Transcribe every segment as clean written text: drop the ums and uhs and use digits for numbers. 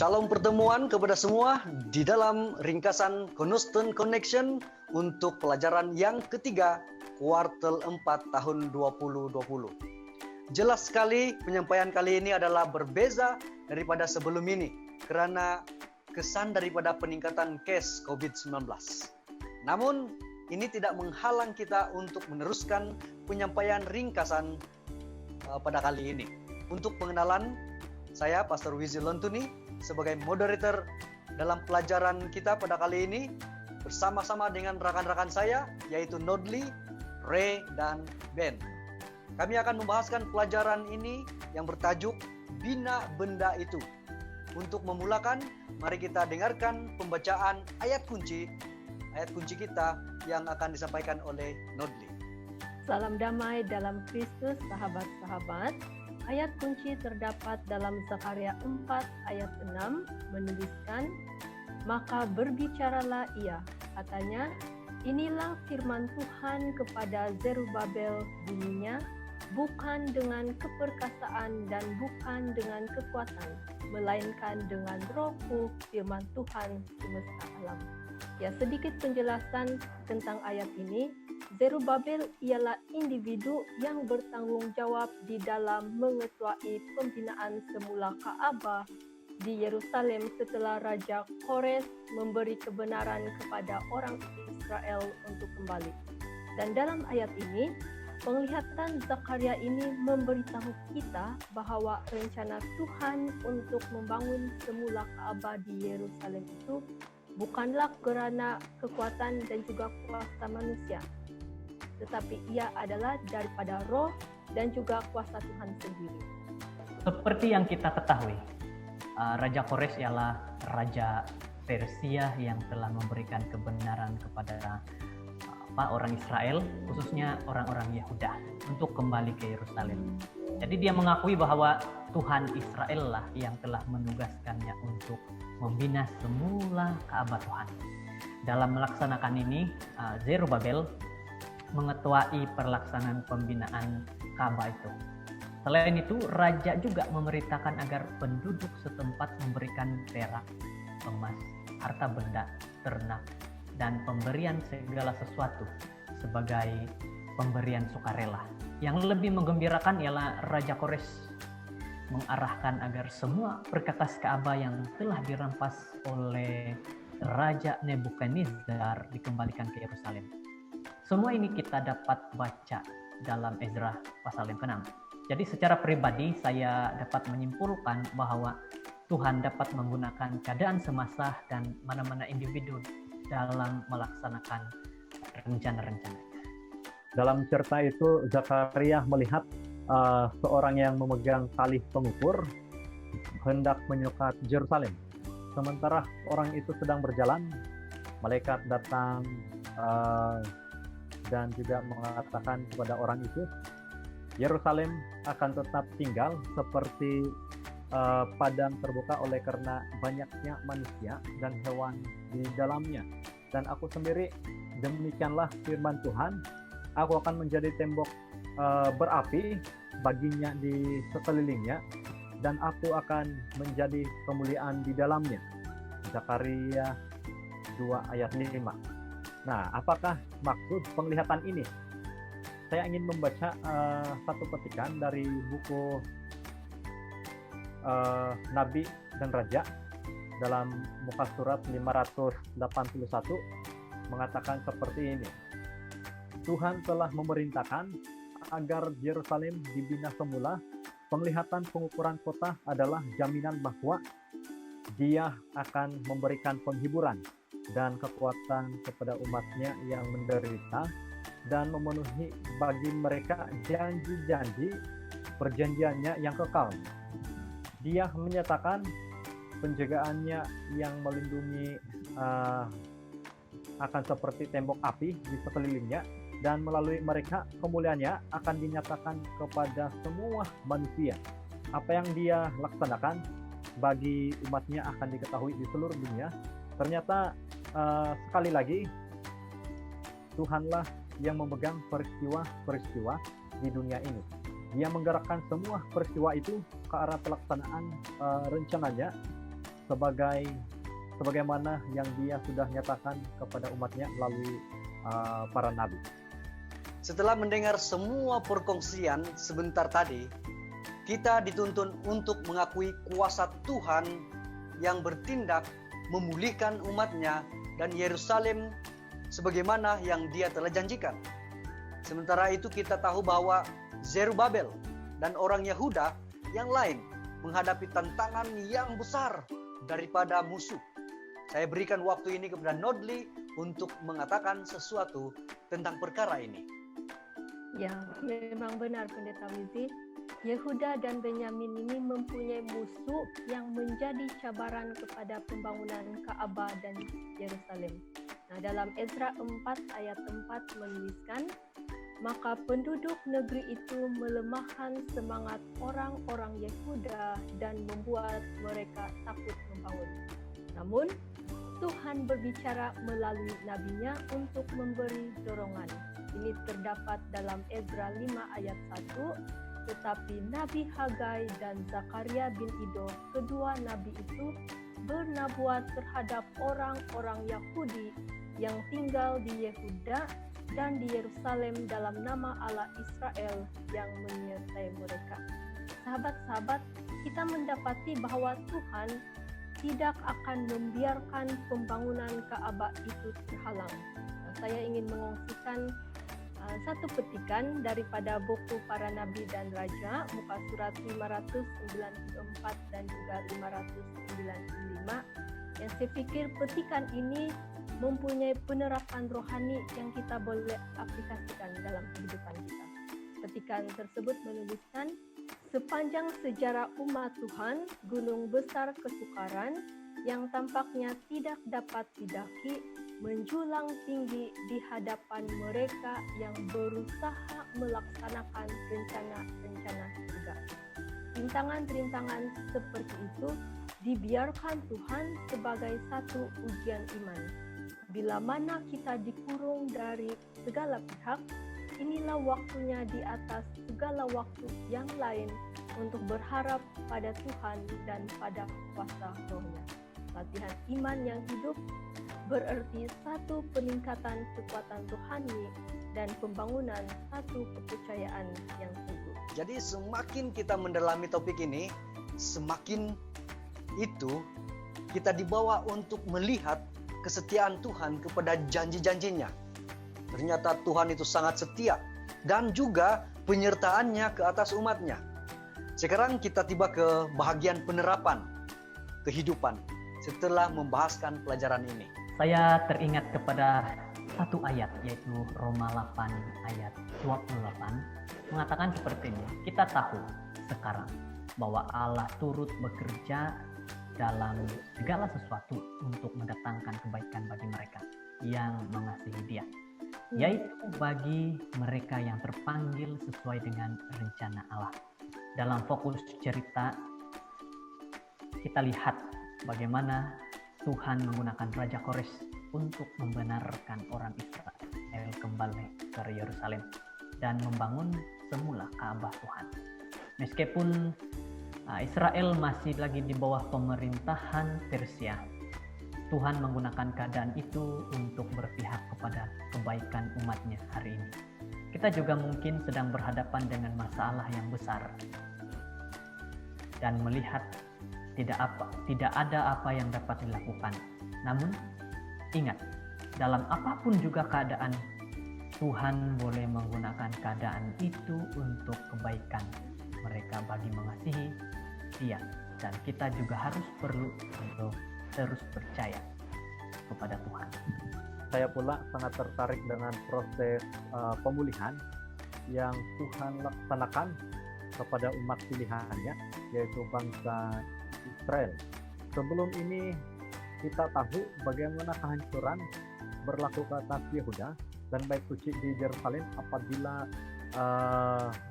Shalom pertemuan kepada semua di dalam ringkasan Constant Connection untuk pelajaran yang ketiga kuartal 4 tahun 2020. Jelas sekali penyampaian kali ini adalah berbeza daripada sebelum ini karena kesan daripada peningkatan case COVID-19. Namun ini tidak menghalang kita untuk meneruskan penyampaian ringkasan pada kali ini. Untuk pengenalan, saya Pastor Wizi Lontuni sebagai moderator dalam pelajaran kita pada kali ini bersama-sama dengan rekan-rekan saya yaitu Nodli, Ray, dan Ben. Kami akan membahaskan pelajaran ini yang bertajuk Bina Benda Itu. Untuk memulakan, mari kita dengarkan pembacaan ayat kunci kita yang akan disampaikan oleh Nodli. Salam damai dalam Kristus, sahabat-sahabat. Ayat kunci terdapat dalam Zakaria 4 ayat 6 menuliskan, "Maka berbicaralah ia, katanya, inilah firman Tuhan kepada Zerubabel bunyinya, bukan dengan keperkasaan dan bukan dengan kekuatan, melainkan dengan Rohku, firman Tuhan semesta alam." Ya, sedikit penjelasan tentang ayat ini. Zerubabel ialah individu yang bertanggung jawab di dalam mengetuai pembinaan semula Ka'bah di Yerusalem setelah Raja Kores memberi kebenaran kepada orang Israel untuk kembali. Dan dalam ayat ini, penglihatan Zakaria ini memberitahu kita bahwa rencana Tuhan untuk membangun semula Ka'bah di Yerusalem itu bukanlah kerana kekuatan dan juga kuasa manusia, tetapi ia adalah daripada roh dan juga kuasa Tuhan sendiri. Seperti yang kita ketahui, Raja Kores ialah Raja Persia yang telah memberikan kebenaran kepada orang Israel, khususnya orang-orang Yahuda, untuk kembali ke Yerusalem. Jadi dia mengakui bahwa Tuhan Israel lah yang telah menugaskannya untuk membina semula Ka'bah Tuhan. Dalam melaksanakan ini, Zerubabel mengetuai pelaksanaan pembinaan Ka'bah itu. Selain itu, raja juga memerintahkan agar penduduk setempat memberikan perak, emas, harta benda, ternak, dan pemberian segala sesuatu sebagai pemberian sukarela. Yang lebih menggembirakan ialah Raja Kores mengarahkan agar semua perkakas Ka'bah yang telah dirampas oleh Raja Nebukadnezar dikembalikan ke Yerusalem. Semua ini kita dapat baca dalam Ezra pasal yang ke-6. Jadi secara pribadi saya dapat menyimpulkan bahwa Tuhan dapat menggunakan keadaan semasa dan mana-mana individu dalam melaksanakan rencana-rencana. Dalam cerita itu Zakaria melihat seorang yang memegang tali pengukur hendak menyekat Yerusalem. Sementara orang itu sedang berjalan, malaikat datang dan juga mengatakan kepada orang itu, Yerusalem akan tetap tinggal seperti padang terbuka oleh karena banyaknya manusia dan hewan di dalamnya. Dan aku sendiri, demikianlah firman Tuhan, aku akan menjadi tembok berapi baginya di sekelilingnya, dan aku akan menjadi kemuliaan di dalamnya. Zakaria 2 ayat 5. Nah, apakah maksud penglihatan ini? Saya ingin membaca satu petikan dari buku Nabi dan Raja dalam muka surat 581 mengatakan seperti ini. Tuhan telah memerintahkan agar Yerusalem dibina semula. Penglihatan pengukuran kota adalah jaminan bahwa Dia akan memberikan penghiburan dan kekuatan kepada umatnya yang menderita dan memenuhi bagi mereka janji-janji perjanjiannya yang kekal. Dia menyatakan penjagaannya yang melindungi akan seperti tembok api di sekelilingnya, dan melalui mereka kemuliaannya akan dinyatakan kepada semua manusia. Apa yang dia laksanakan bagi umatnya akan diketahui di seluruh dunia. Ternyata sekali lagi Tuhanlah yang memegang peristiwa-peristiwa di dunia ini. Dia menggerakkan semua peristiwa itu ke arah pelaksanaan rencananya sebagaimana yang Dia sudah nyatakan kepada umatnya melalui para nabi. Setelah mendengar semua perkongsian sebentar tadi, kita dituntun untuk mengakui kuasa Tuhan yang bertindak memulihkan umatnya dan Yerusalem sebagaimana yang Dia telah janjikan. Sementara itu kita tahu bahwa Zerubabel dan orang Yehuda yang lain menghadapi tantangan yang besar daripada musuh. Saya berikan waktu ini kepada Nodli untuk mengatakan sesuatu tentang perkara ini. Ya, memang benar Pendeta Wizi. Yehuda dan Benyamin ini mempunyai musuh yang menjadi cabaran kepada pembangunan Ka'bah dan Yerusalem. Nah, dalam Ezra 4 ayat 4 menuliskan, maka penduduk negeri itu melemahkan semangat orang-orang Yehuda dan membuat mereka takut membangun. Namun, Tuhan berbicara melalui nabinya untuk memberi dorongan. Ini terdapat dalam Ezra 5 ayat 1, tetapi Nabi Hagai dan Zakaria bin Ido, kedua nabi itu bernabuat terhadap orang-orang Yahudi yang tinggal di Yehuda dan di Yerusalem dalam nama Allah Israel yang menyertai mereka. Sahabat-sahabat, kita mendapati bahwa Tuhan tidak akan membiarkan pembangunan Ka'bah itu terhalang. Nah, saya ingin mengongsikan satu petikan daripada buku Para Nabi dan Raja, muka surat 594 dan juga 595, yang saya pikir petikan ini mempunyai penerapan rohani yang kita boleh aplikasikan dalam kehidupan kita. Petikan tersebut menuliskan, sepanjang sejarah umat Tuhan, gunung besar kesukaran yang tampaknya tidak dapat didaki menjulang tinggi di hadapan mereka yang berusaha melaksanakan rencana-rencana surga. Rintangan-rintangan seperti itu dibiarkan Tuhan sebagai satu ujian iman. Bila mana kita dikurung dari segala pihak, inilah waktunya di atas segala waktu yang lain untuk berharap pada Tuhan dan pada kuasa Roh-Nya. Latihan iman yang hidup berarti satu peningkatan kekuatan rohani dan pembangunan satu kepercayaan yang teguh. Jadi semakin kita mendalami topik ini, semakin itu kita dibawa untuk melihat kesetiaan Tuhan kepada janji-janjinya. Ternyata Tuhan itu sangat setia dan juga penyertaannya ke atas umatnya. Sekarang kita tiba ke bahagian penerapan kehidupan setelah membahaskan pelajaran ini. Saya teringat kepada satu ayat, yaitu Roma 8 ayat 28, mengatakan seperti ini, kita tahu sekarang bahwa Allah turut bekerja dalam segala sesuatu untuk mendatangkan kebaikan bagi mereka yang mengasihi Dia, yaitu bagi mereka yang terpanggil sesuai dengan rencana Allah. Dalam fokus cerita, kita lihat bagaimana Tuhan menggunakan Raja Kores untuk membenarkan orang Israel kembali ke Yerusalem dan membangun semula Ka'bah Tuhan. Meskipun Israel masih lagi di bawah pemerintahan Persia, Tuhan menggunakan keadaan itu untuk berpihak kepada kebaikan umatnya hari ini. Kita juga mungkin sedang berhadapan dengan masalah yang besar dan melihat tidak ada apa yang dapat dilakukan. Namun ingat, dalam apapun juga keadaan, Tuhan boleh menggunakan keadaan itu untuk kebaikan mereka bagi mengasihi Dia, dan kita juga harus perlu untuk terus percaya kepada Tuhan. Saya pula sangat tertarik dengan proses pemulihan yang Tuhan laksanakan kepada umat pilihannya, yaitu bangsa Israel. Sebelum ini kita tahu bagaimana kehancuran berlaku ke atas Yehuda dan bait suci di Yerusalem apabila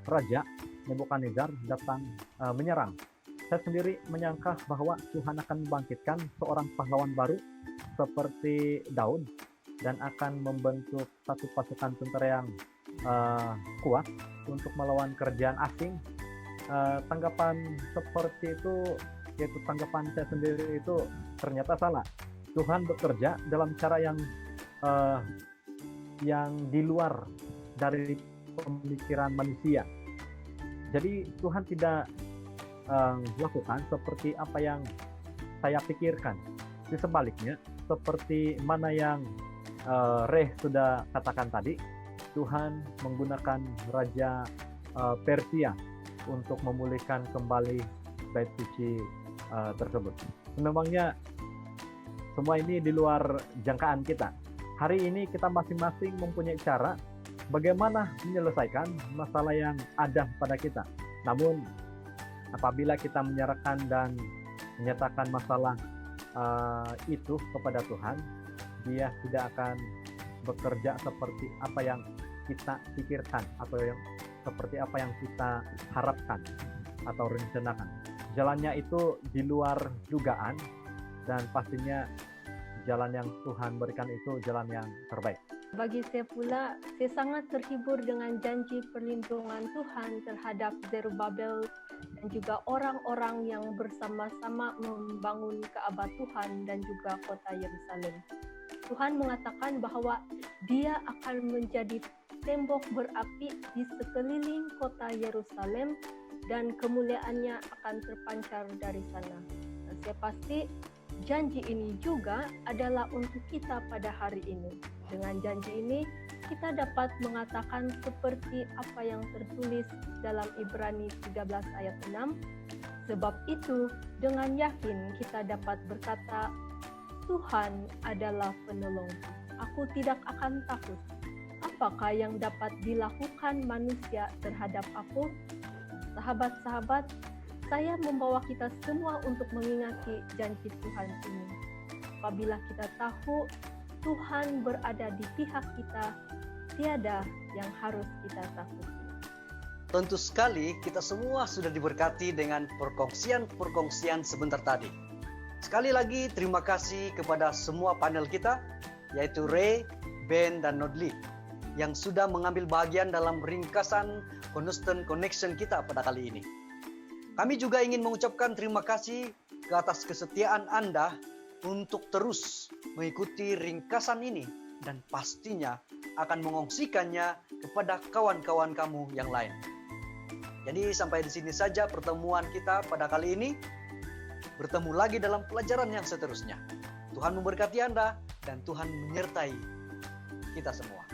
Raja Nebukadnezar datang menyerang. Saya sendiri menyangka bahwa Tuhan akan membangkitkan seorang pahlawan baru seperti Daud dan akan membentuk satu pasukan tentara yang kuat untuk melawan kerajaan asing. Tanggapan seperti itu yaitu tanggapan saya sendiri itu ternyata salah. Tuhan bekerja dalam cara yang di luar dari pemikiran manusia. Jadi Tuhan tidak lakukan seperti apa yang saya pikirkan. Di sebaliknya, seperti mana yang Reh sudah katakan tadi, Tuhan menggunakan Raja Persia untuk memulihkan kembali bait suci tersebut. Memangnya semua ini di luar jangkaan kita. Hari ini kita masing-masing mempunyai cara bagaimana menyelesaikan masalah yang ada pada kita. Namun apabila kita menyerahkan dan menyatakan masalah itu kepada Tuhan, Dia tidak akan bekerja seperti apa yang kita pikirkan atau yang seperti apa yang kita harapkan atau rencanakan. Jalannya itu di luar dugaan, dan pastinya jalan yang Tuhan berikan itu jalan yang terbaik. Bagi saya pula, saya sangat terhibur dengan janji perlindungan Tuhan terhadap Zerubabel dan juga orang-orang yang bersama-sama membangun Ka'bah Tuhan dan juga kota Yerusalem. Tuhan mengatakan bahwa Dia akan menjadi tembok berapi di sekeliling kota Yerusalem dan kemuliaannya akan terpancar dari sana. Dan saya pasti janji ini juga adalah untuk kita pada hari ini. Dengan janji ini, kita dapat mengatakan seperti apa yang tertulis dalam Ibrani 13 ayat 6. Sebab itu, dengan yakin kita dapat berkata, Tuhan adalah penolongku. Aku tidak akan takut. Apakah yang dapat dilakukan manusia terhadap aku? Sahabat-sahabat, saya membawa kita semua untuk mengingati janji Tuhan ini. Apabila kita tahu Tuhan berada di pihak kita, tiada yang harus kita takuti. Tentu sekali kita semua sudah diberkati dengan perkongsian-perkongsian sebentar tadi. Sekali lagi terima kasih kepada semua panel kita, yaitu Ray, Ben, dan Nodli, yang sudah mengambil bagian dalam ringkasan Cornerstone Connection kita pada kali ini. Kami juga ingin mengucapkan terima kasih ke atas kesetiaan Anda untuk terus mengikuti ringkasan ini dan pastinya akan mengongsikannya kepada kawan-kawan kamu yang lain. Jadi sampai di sini saja pertemuan kita pada kali ini. Bertemu lagi dalam pelajaran yang seterusnya. Tuhan memberkati Anda dan Tuhan menyertai kita semua.